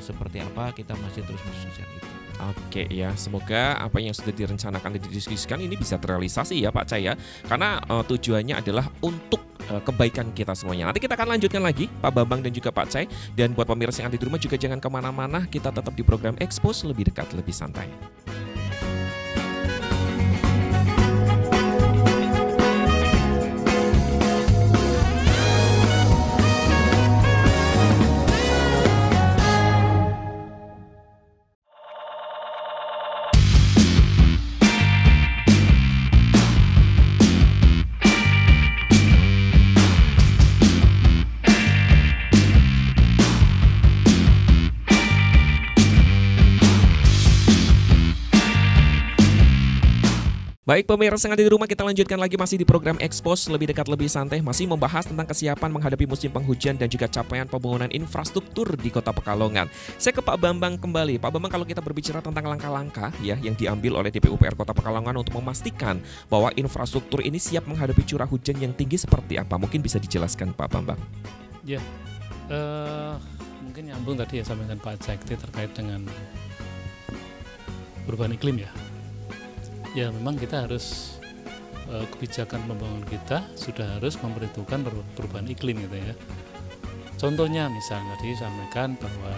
seperti apa, kita masih terus berdiskusi itu. Oke ya, semoga apa yang sudah direncanakan dan didiskusikan ini bisa terrealisasi ya Pak Cai ya. Karena tujuannya adalah untuk kebaikan kita semuanya. Nanti kita akan lanjutkan lagi Pak Bambang dan juga Pak Cai. Dan buat pemirsa yang ada di rumah juga jangan kemana-mana, kita tetap di program Expose Lebih Dekat Lebih Santai. Baik pemirsa yang ada di rumah, kita lanjutkan lagi masih di program Expose Lebih Dekat Lebih Santai, masih membahas tentang kesiapan menghadapi musim penghujan dan juga capaian pembangunan infrastruktur di Kota Pekalongan. Saya ke Pak Bambang kembali. Pak Bambang, kalau kita berbicara tentang langkah-langkah ya yang diambil oleh DPUPR Kota Pekalongan untuk memastikan bahwa infrastruktur ini siap menghadapi curah hujan yang tinggi seperti apa, mungkin bisa dijelaskan Pak Bambang? Ya, mungkin nyambung tadi ya sama dengan Pak Cekti terkait dengan perubahan iklim ya. Ya memang kita harus kebijakan pembangunan kita sudah harus memperhitungkan perubahan iklim gitu ya. Contohnya misalnya tadi disampaikan bahwa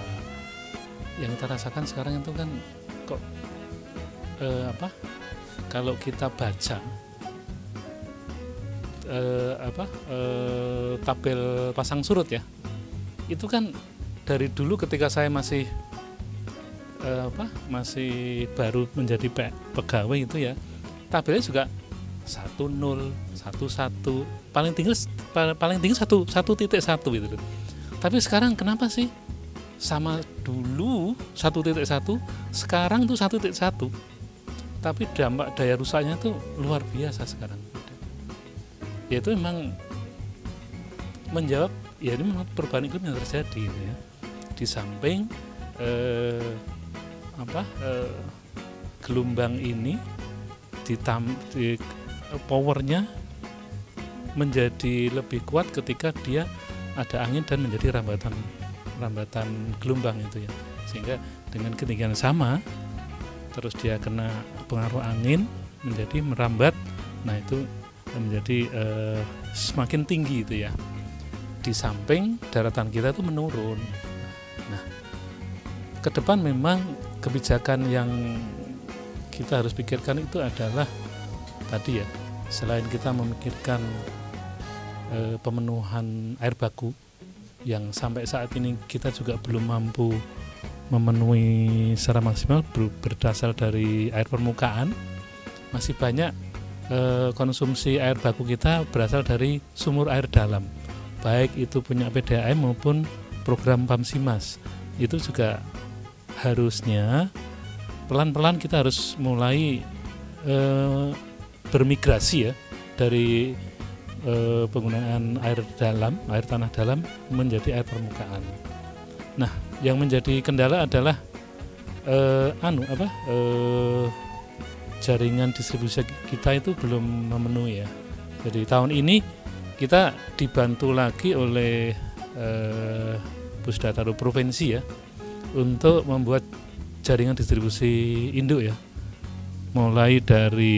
yang kita rasakan sekarang itu kan kok kalau kita baca tabel pasang surut ya, itu kan dari dulu ketika saya masih baru menjadi pegawai itu ya, tabelnya juga 10, 11, paling tinggi 1.1 gitu. Tapi sekarang kenapa sih sama dulu 1.1, sekarang tuh 1.1, tapi dampak daya rusaknya tuh luar biasa sekarang. Yaitu memang menjawab ya ini memang perubahan iklim yang terjadi gitu ya. Di samping gelombang ini di powernya menjadi lebih kuat ketika dia ada angin dan menjadi rambatan gelombang itu ya, sehingga dengan ketinggian sama terus dia kena pengaruh angin menjadi merambat, nah itu menjadi semakin tinggi itu ya, di samping daratan kita itu menurun. Nah, ke depan memang kebijakan yang kita harus pikirkan itu adalah tadi ya, selain kita memikirkan pemenuhan air baku yang sampai saat ini kita juga belum mampu memenuhi secara maksimal berdasar dari air permukaan, masih banyak konsumsi air baku kita berasal dari sumur air dalam, baik itu punya PDAM maupun program PAMSIMAS. Itu juga harusnya pelan-pelan kita harus mulai bermigrasi ya dari penggunaan air tanah dalam menjadi air permukaan. Nah, yang menjadi kendala adalah jaringan distribusi kita itu belum memenuhi ya. Jadi tahun ini kita dibantu lagi oleh Pusdataru Provinsi ya untuk membuat jaringan distribusi induk ya. Mulai dari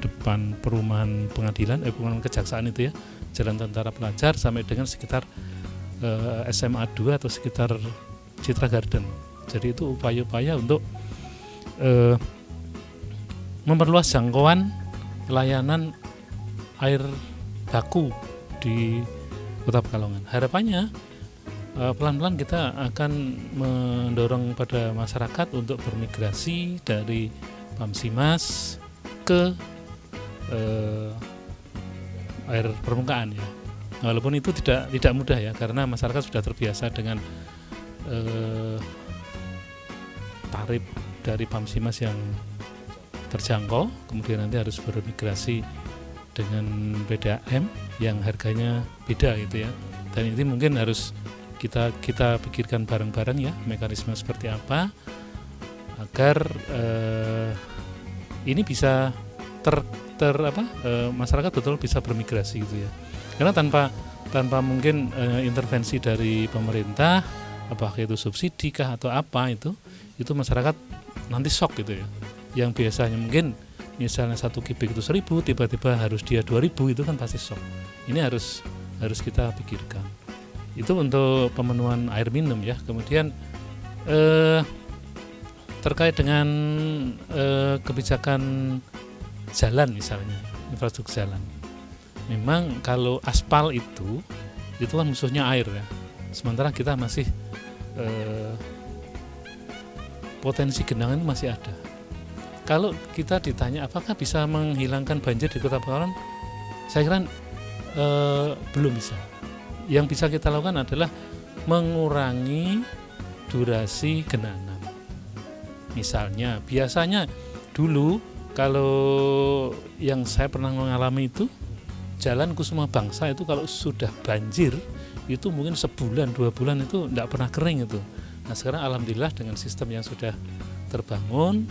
depan perumahan pengadilan, perumahan kejaksaan itu ya, Jalan Tentara Pelajar sampai dengan sekitar SMA 2 atau sekitar Citra Garden. Jadi itu upaya-upaya untuk memperluas jangkauan layanan air baku di Kota Pekalongan. Harapannya pelan-pelan kita akan mendorong pada masyarakat untuk bermigrasi dari Pamsimas ke air permukaan ya. Walaupun itu tidak mudah ya, karena masyarakat sudah terbiasa dengan tarif dari Pamsimas yang terjangkau, kemudian nanti harus bermigrasi dengan PDAM yang harganya beda gitu ya. Dan ini mungkin harus kita pikirkan bareng-bareng ya, mekanisme seperti apa agar ini bisa masyarakat betul bisa bermigrasi gitu ya. Karena tanpa mungkin intervensi dari pemerintah, apakah itu subsidi kah atau apa itu masyarakat nanti shock gitu ya. Yang biasanya mungkin misalnya 1 kubik itu 1.000, tiba-tiba harus dia 2.000, itu kan pasti shock. Ini harus kita pikirkan. Itu untuk pemenuhan air minum ya. Kemudian terkait dengan kebijakan jalan misalnya, infrastruktur jalan. Memang kalau aspal itu kan musuhnya air ya. Sementara kita masih potensi genangan masih ada. Kalau kita ditanya apakah bisa menghilangkan banjir di Kota Pekalongan, saya kira belum bisa. Yang bisa kita lakukan adalah mengurangi durasi genangan. Misalnya, biasanya dulu kalau yang saya pernah mengalami itu, Jalan Kusuma Bangsa itu kalau sudah banjir itu mungkin sebulan 2 bulan itu tidak pernah kering itu. Nah sekarang alhamdulillah dengan sistem yang sudah terbangun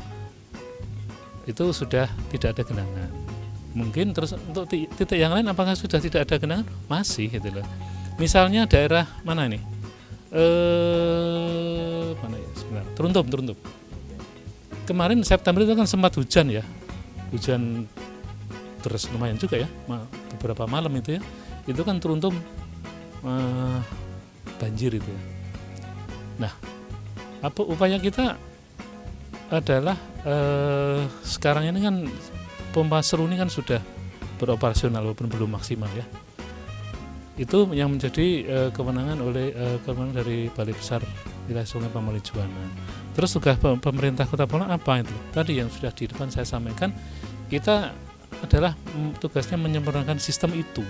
itu sudah tidak ada genangan. Mungkin terus untuk titik yang lain apakah sudah tidak ada genangan? Masih gitu loh. Misalnya daerah mana ini? Mana ya? Sebentar. Teruntup. Kemarin September itu kan sempat hujan ya. Hujan terus lumayan juga ya. Beberapa malam itu ya. Itu kan teruntup banjir itu ya. Nah, apa upaya kita adalah sekarang ini kan pompa seru ini kan sudah beroperasional walaupun belum maksimal ya. Itu yang menjadi kewenangan dari Balai Besar Wilayah Sungai Pamali Juwana. Terus tugas pemerintah Kota Pekalongan apa itu? Tadi yang sudah di depan saya sampaikan, kita adalah tugasnya menyempurnakan sistem itu.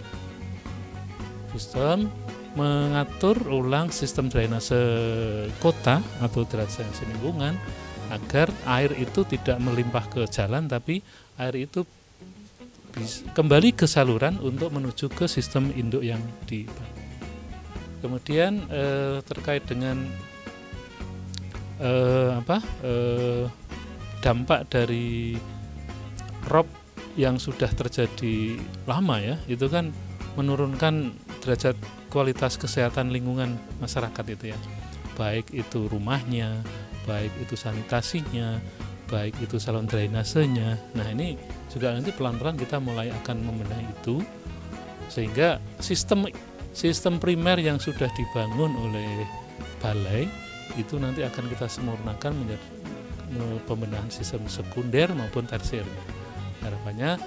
Sistem mengatur ulang sistem drainase kota atau drainase lingkungan agar air itu tidak melimpah ke jalan, tapi air itu kembali ke saluran untuk menuju ke sistem induk yang dibangun. Kemudian terkait dengan dampak dari rob yang sudah terjadi lama ya, itu kan menurunkan derajat kualitas kesehatan lingkungan masyarakat itu ya, baik itu rumahnya, baik itu sanitasinya, baik itu saluran drainasenya. Nah ini juga nanti pelan-pelan kita mulai akan membenahi itu, sehingga sistem primer yang sudah dibangun oleh balai itu nanti akan kita sempurnakan menjadi pembenahan sistem sekunder maupun tersier. Harapannya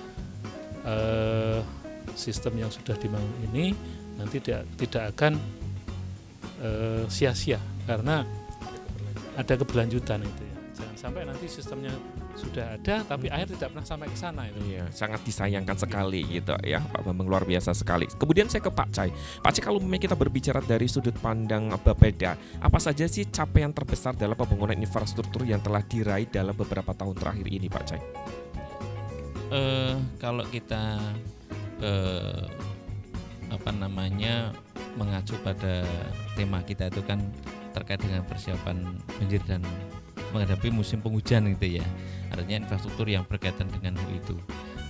sistem yang sudah dibangun ini nanti tidak akan sia-sia karena ada keberlanjutan itu ya. Jangan sampai nanti sistemnya sudah ada tapi air tidak pernah sampai ke sana itu. Iya, sangat disayangkan sekali gitu ya Pak Bambang, luar biasa sekali. Kemudian saya ke Pak Cai. Pak Cai, kalau kita berbicara dari sudut pandang Bapeda, apa saja sih capaian terbesar dalam pembangunan infrastruktur yang telah diraih dalam beberapa tahun terakhir ini, Pak Cai? Kalau kita mengacu pada tema kita itu kan terkait dengan persiapan banjir dan menghadapi musim penghujan gitu ya. Artinya infrastruktur yang berkaitan dengan hal itu.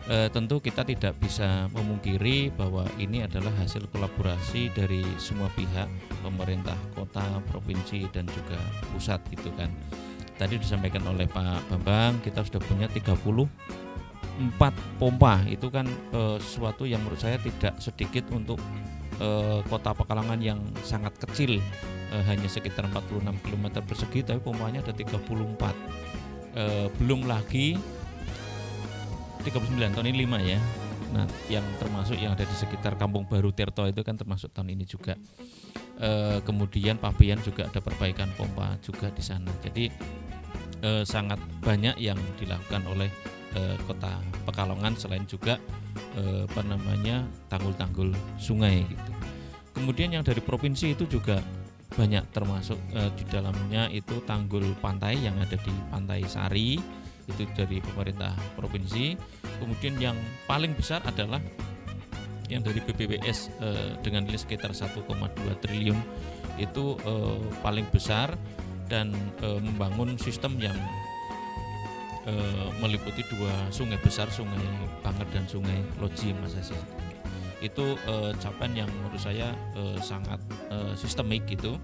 Tentu kita tidak bisa memungkiri bahwa ini adalah hasil kolaborasi dari semua pihak, pemerintah kota, provinsi dan juga pusat gitu kan. Tadi disampaikan oleh Pak Bambang, kita sudah punya 34 pompa. Itu kan sesuatu yang menurut saya tidak sedikit untuk kota Pekalongan yang sangat kecil, hanya sekitar 46 km persegi, tapi pompanya ada 34. Belum lagi 39 tahun ini 5 ya. Nah, yang termasuk yang ada di sekitar Kampung Baru Tirto itu kan termasuk tahun ini juga. Kemudian Pabean juga ada perbaikan pompa juga di sana. Jadi sangat banyak yang dilakukan oleh kota Pekalongan, selain juga tanggul-tanggul sungai gitu. Kemudian yang dari provinsi itu juga banyak, termasuk di dalamnya itu tanggul pantai yang ada di Pantai Sari, itu dari pemerintah provinsi. Kemudian yang paling besar adalah yang dari BPWS dengan nilai sekitar 1,2 triliun itu paling besar dan membangun sistem yang meliputi 2 sungai besar, Sungai Banger dan Sungai Loji, Mas Aziz. Itu capaian yang menurut saya sangat sistemik gitu,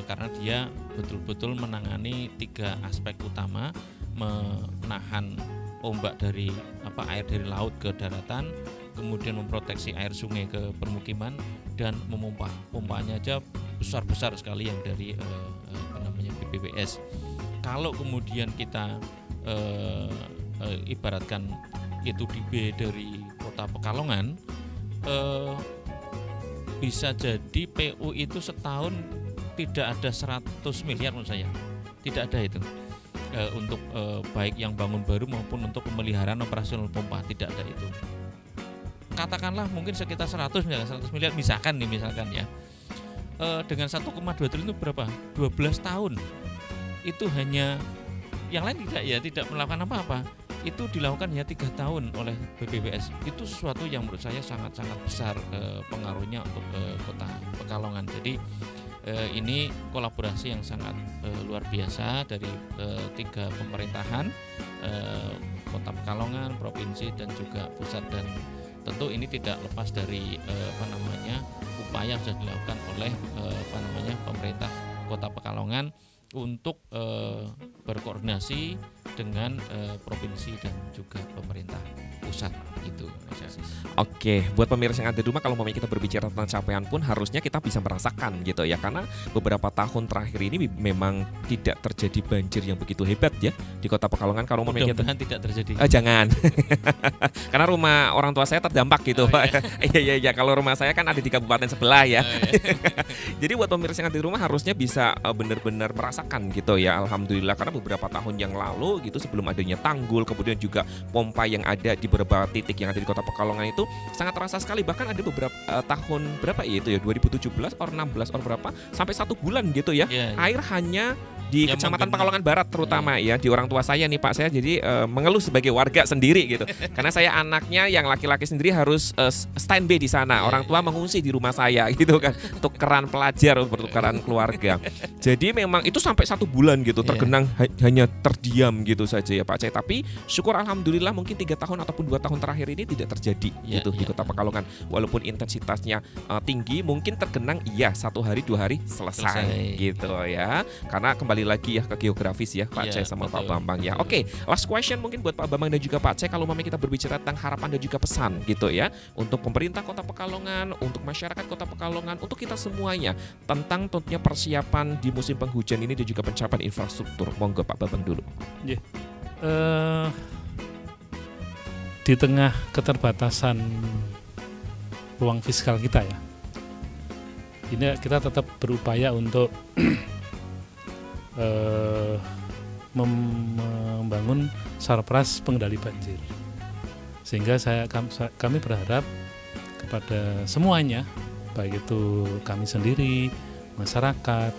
karena dia betul-betul menangani 3 aspek utama: menahan ombak dari air dari laut ke daratan, kemudian memproteksi air sungai ke permukiman, dan memompa. Pompanya aja besar-besar sekali yang dari BPWS. Kalau kemudian kita ibaratkan itu di B dari kota Pekalongan, bisa jadi PU itu setahun tidak ada 100 miliar menurut saya, tidak ada itu. Untuk baik yang bangun baru maupun untuk pemeliharaan operasional pompa, tidak ada itu. Katakanlah mungkin sekitar 100 miliar misalkan ya. Dengan 1,2 triliun itu berapa? 12 tahun. Itu hanya, yang lain tidak melakukan apa-apa. Itu dilakukan hanya 3 tahun oleh BPWS. Itu sesuatu yang menurut saya sangat-sangat besar pengaruhnya untuk kota Pekalongan. Jadi ini kolaborasi yang sangat luar biasa dari 3 pemerintahan, kota Pekalongan, provinsi dan juga pusat, dan tentu ini tidak lepas dari upaya yang sudah dilakukan oleh pemerintah kota Pekalongan untuk berkoordinasi dengan provinsi dan juga pemerintah pusat gitu. Oke, buat pemirsa yang ada di rumah, kalau kita berbicara tentang capaian pun harusnya kita bisa merasakan gitu ya, karena beberapa tahun terakhir ini memang tidak terjadi banjir yang begitu hebat ya di kota Pekalongan. Kalau mudah-mudahan tidak terjadi. Jangan, karena rumah orang tua saya terdampak gitu, Pak. Iya. Kalau rumah saya kan ada di kabupaten sebelah ya. Jadi buat pemirsa yang ada di rumah harusnya bisa benar-benar merasakan gitu ya. Alhamdulillah, karena beberapa tahun yang lalu gitu, sebelum adanya tanggul, kemudian juga pompa yang ada di beberapa titik yang ada di kota Pekalongan itu sangat terasa sekali. Bahkan ada beberapa tahun berapa ya itu ya, 2017 or 16 or berapa, sampai 1 bulan gitu ya, air hanya di Kecamatan Pekalongan Barat terutama ya, di orang tua saya nih Pak, saya jadi mengeluh sebagai warga sendiri gitu. Karena saya anaknya yang laki-laki sendiri harus standby di sana. Orang tua mengungsi di rumah saya gitu kan, tukeran pelajar, pertukaran keluarga. Jadi memang itu sampai 1 bulan gitu tergenang, hanya terdiam gitu saja ya Pak Cai. Tapi syukur alhamdulillah mungkin 3 tahun ataupun 2 tahun terakhir ini tidak terjadi gitu di kota Pekalongan. Walaupun intensitasnya tinggi, mungkin tergenang 1 hari 2 hari selesai gitu ya. Karena kembali lagi ya ke geografis ya Pak Cai sama Pak Bambang ya. Oke, last question mungkin buat Pak Bambang dan juga Pak Cai, kalau kita berbicara tentang harapan dan juga pesan gitu ya untuk pemerintah kota Pekalongan, untuk masyarakat kota Pekalongan, untuk kita semuanya tentang tentunya persiapan di musim penghujan ini dan juga pencapaian infrastruktur. Monggo Pak Bambang dulu. Di tengah keterbatasan ruang fiskal kita ya, ini kita tetap berupaya untuk membangun sarpras pengendali banjir, sehingga kami berharap kepada semuanya, baik itu kami sendiri, masyarakat,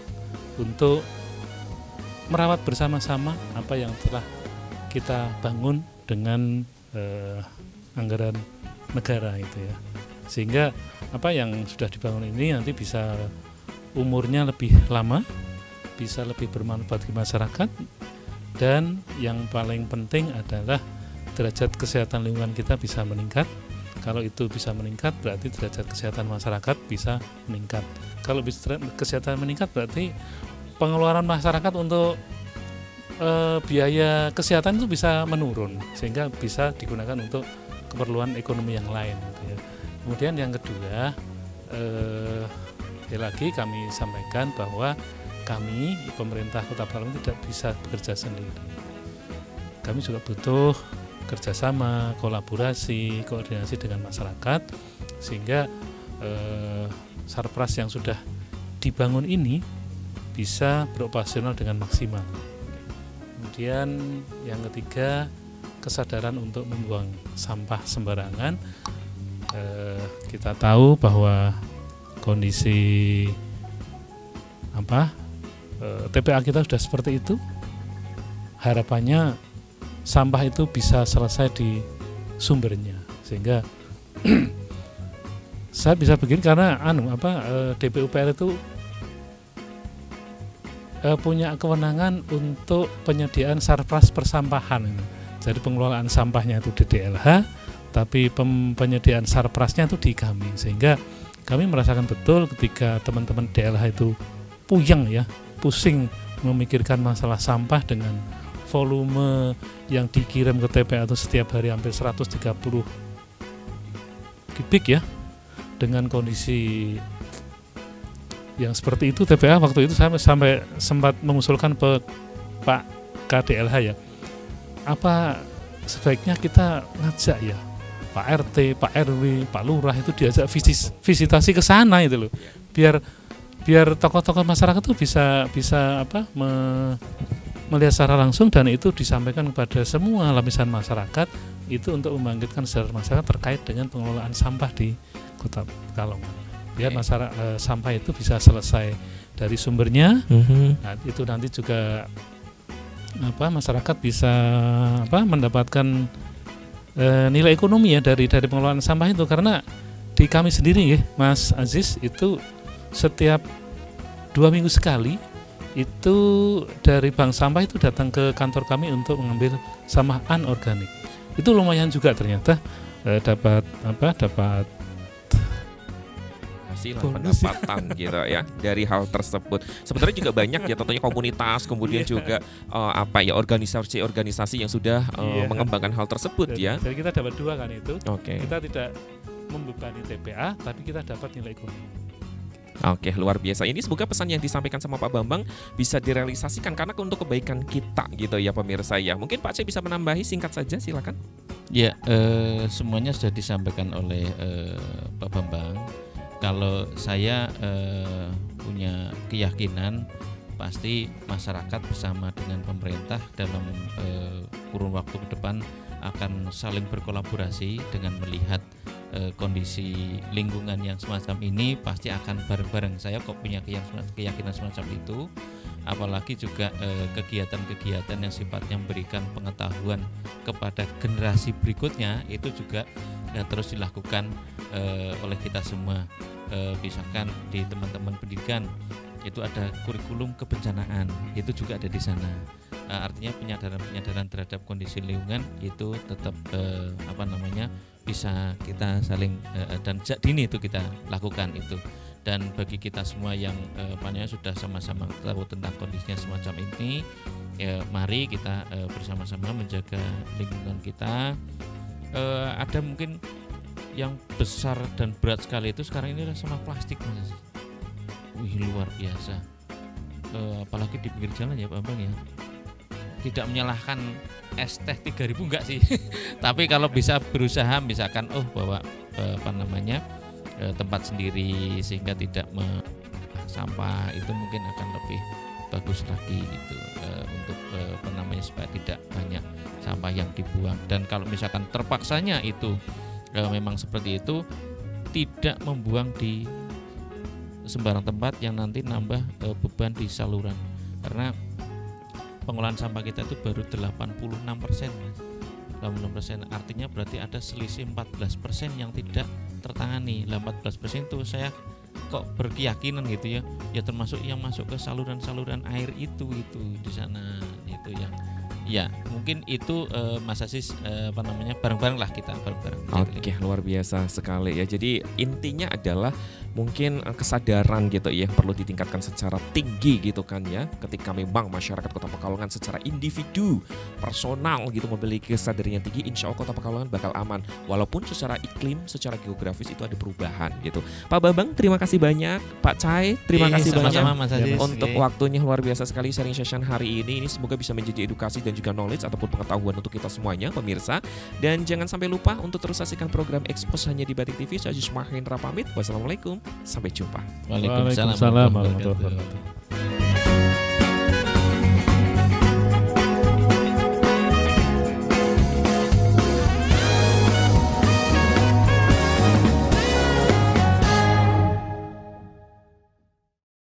untuk merawat bersama-sama apa yang telah kita bangun dengan anggaran negara itu ya, sehingga apa yang sudah dibangun ini nanti bisa umurnya lebih lama bisa lebih bermanfaat bagi masyarakat, dan yang paling penting adalah derajat kesehatan lingkungan kita bisa meningkat. Kalau itu bisa meningkat, berarti derajat kesehatan masyarakat bisa meningkat. Kalau bisa kesehatan meningkat, berarti pengeluaran masyarakat untuk biaya kesehatan itu bisa menurun, sehingga bisa digunakan untuk keperluan ekonomi yang lain gitu ya. Kemudian yang kedua, lagi kami sampaikan bahwa kami pemerintah Kota Pekalongan tidak bisa bekerja sendiri. Kami juga butuh kerjasama, kolaborasi, koordinasi dengan masyarakat, sehingga Sarpras yang sudah dibangun ini bisa beroperasional dengan maksimal. Kemudian yang ketiga, kesadaran untuk membuang sampah sembarangan. Kita tahu bahwa kondisi TPA kita sudah seperti itu. Harapannya sampah itu bisa selesai di sumbernya, sehingga saya bisa begini karena DPUPR itu punya kewenangan untuk penyediaan sarpras persampahan. Jadi pengelolaan sampahnya itu di DLH, tapi penyediaan sarprasnya itu di kami, sehingga kami merasakan betul ketika teman-teman DLH itu pusing memikirkan masalah sampah dengan volume yang dikirim ke TPA itu setiap hari hampir 130 kubik ya. Dengan kondisi yang seperti itu, TPA waktu itu saya sampai sempat mengusulkan ke Pak KDLH ya, apa sebaiknya kita ngajak ya Pak RT, Pak RW, Pak Lurah itu diajak visitasi ke sana itu loh, biar tokoh-tokoh masyarakat itu bisa melihat secara langsung, dan itu disampaikan kepada semua lapisan masyarakat itu untuk membangkitkan kesadaran masyarakat terkait dengan pengelolaan sampah di Kota Pekalongan, biar masyarakat sampah itu bisa selesai dari sumbernya. Nah, itu nanti juga masyarakat bisa mendapatkan nilai ekonomi ya dari pengelolaan sampah itu, karena di kami sendiri ya Mas Aziz, itu setiap 2 minggu sekali itu dari bank sampah itu datang ke kantor kami untuk mengambil sampah anorganik. Itu lumayan juga ternyata dapat pendapatan gitu ya dari hal tersebut. Sebenarnya juga banyak ya tentunya komunitas, kemudian juga organisasi yang sudah mengembangkan hal tersebut ya. Jadi kita dapat 2 kan itu. Kita tidak membebani TPA, tapi kita dapat nilai ekonomi. Oke, luar biasa. Ini semoga pesan yang disampaikan sama Pak Bambang bisa direalisasikan karena untuk kebaikan kita gitu ya pemirsa ya. Mungkin Pak Aceh bisa menambahi singkat saja, silakan. Ya, semuanya sudah disampaikan oleh Pak Bambang. Kalau saya punya keyakinan pasti masyarakat bersama dengan pemerintah dalam kurun waktu ke depan akan saling berkolaborasi dengan melihat kondisi lingkungan yang semacam ini, pasti akan bareng-bareng. Saya kok punya keyakinan semacam itu, apalagi juga kegiatan-kegiatan yang sifatnya memberikan pengetahuan kepada generasi berikutnya itu juga terus dilakukan oleh kita semua. Misalkan di teman-teman pendidikan itu ada kurikulum kebencanaan, itu juga ada di sana. Artinya penyadaran terhadap kondisi lingkungan itu tetap bisa kita saling dan sejak dini itu kita lakukan itu. Dan bagi kita semua yang sudah sama-sama tahu tentang kondisinya semacam ini, mari kita bersama-sama menjaga lingkungan kita. Ada mungkin yang besar dan berat sekali itu sekarang ini adalah sampah plastik, Mas. Wih, luar biasa. Apalagi di pinggir jalan ya Pak Bang ya. Tidak menyalahkan es teh 3.000 enggak sih. Tapi kalau bisa berusaha misalkan bawa tempat sendiri sehingga tidak sampah itu mungkin akan lebih bagus lagi gitu untuk supaya tidak banyak sampah yang dibuang. Dan kalau misalkan terpaksanya itu memang seperti itu, tidak membuang di sembarang tempat yang nanti nambah beban di saluran, karena pengolahan sampah kita itu baru 86%, Mas. 86%, artinya berarti ada selisih 14% yang tidak tertangani. 14% itu saya kok berkeyakinan gitu ya. Ya termasuk yang masuk ke saluran-saluran air itu di sana itu yang ya mungkin itu Mas Aziz bareng-bareng lah kita bareng-bareng. Oke, luar biasa sekali ya. Jadi intinya adalah mungkin kesadaran gitu ya, perlu ditingkatkan secara tinggi gitu kan ya. Ketika memang masyarakat Kota Pekalongan secara individu, personal gitu memiliki kesadaran yang tinggi, insya Allah Kota Pekalongan bakal aman. Walaupun secara iklim, secara geografis itu ada perubahan gitu. Pak Bambang, terima kasih banyak. Pak Cai, terima kasih sama-sama, banyak Mas Aziz. untuk waktunya, luar biasa sekali sharing session hari ini. Ini semoga bisa menjadi edukasi dan juga knowledge ataupun pengetahuan untuk kita semuanya pemirsa. Dan jangan sampai lupa untuk terus saksikan program Expose hanya di Batik TV. Saya Yusma Hendra pamit. Wassalamualaikum, sampai jumpa. Waalaikumsalam Waalaikumsalam warahmatullahi wabarakatuh.